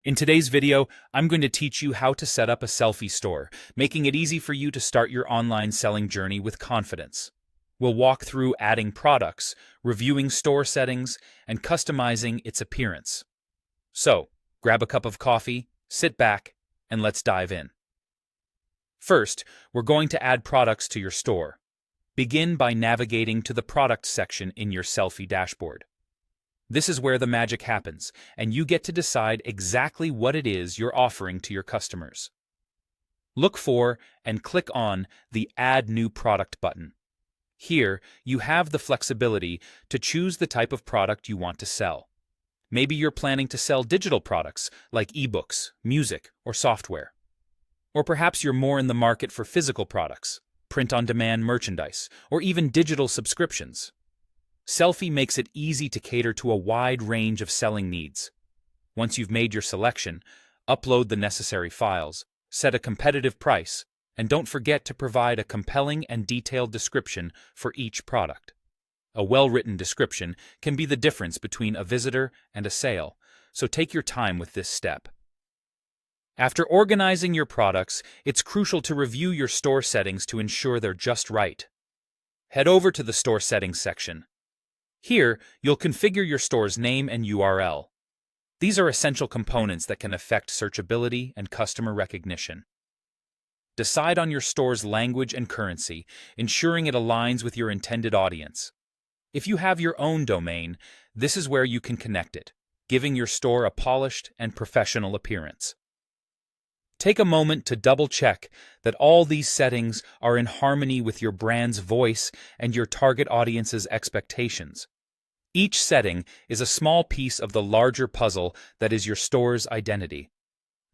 In today's video, I'm going to teach you how to set up a Sellfy store, making it easy for you to start your online selling journey with confidence. We'll walk through adding products, reviewing store settings, and customizing its appearance. So, grab a cup of coffee, sit back, and let's dive in. First, we're going to add products to your store. Begin by navigating to the Products section in your Sellfy dashboard. This is where the magic happens, and you get to decide exactly what it is you're offering to your customers. Look for and click on the Add New Product button. Here, you have the flexibility to choose the type of product you want to sell. Maybe you're planning to sell digital products like ebooks, music, or software. Or perhaps you're more in the market for physical products, print-on-demand merchandise, or even digital subscriptions. Sellfy makes it easy to cater to a wide range of selling needs. Once you've made your selection, upload the necessary files, set a competitive price, and don't forget to provide a compelling and detailed description for each product. A well-written description can be the difference between a visitor and a sale, so take your time with this step. After organizing your products, it's crucial to review your store settings to ensure they're just right. Head over to the Store Settings section. Here, you'll configure your store's name and URL. These are essential components that can affect searchability and customer recognition. Decide on your store's language and currency, ensuring it aligns with your intended audience. If you have your own domain, this is where you can connect it, giving your store a polished and professional appearance. Take a moment to double-check that all these settings are in harmony with your brand's voice and your target audience's expectations. Each setting is a small piece of the larger puzzle that is your store's identity.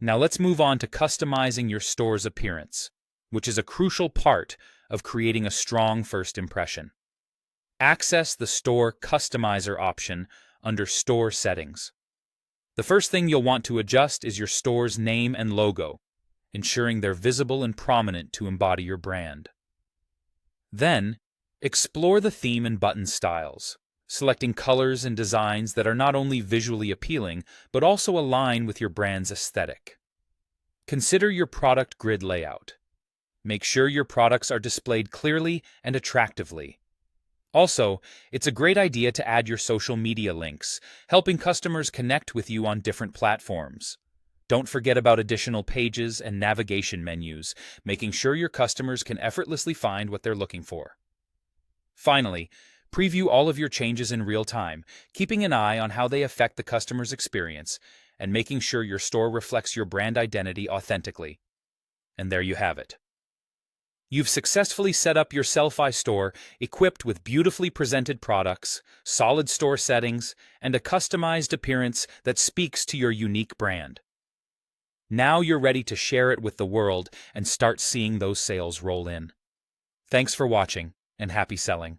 Now let's move on to customizing your store's appearance, which is a crucial part of creating a strong first impression. Access the Store Customizer option under Store Settings. The first thing you'll want to adjust is your store's name and logo, ensuring they're visible and prominent to embody your brand. Then, explore the theme and button styles, selecting colors and designs that are not only visually appealing, but also align with your brand's aesthetic. Consider your product grid layout. Make sure your products are displayed clearly and attractively. Also, it's a great idea to add your social media links, helping customers connect with you on different platforms. Don't forget about additional pages and navigation menus, making sure your customers can effortlessly find what they're looking for. Finally, preview all of your changes in real time, keeping an eye on how they affect the customer's experience and making sure your store reflects your brand identity authentically. And there you have it. You've successfully set up your Sellfy store equipped with beautifully presented products, solid store settings, and a customized appearance that speaks to your unique brand. Now you're ready to share it with the world and start seeing those sales roll in. Thanks for watching, and happy selling.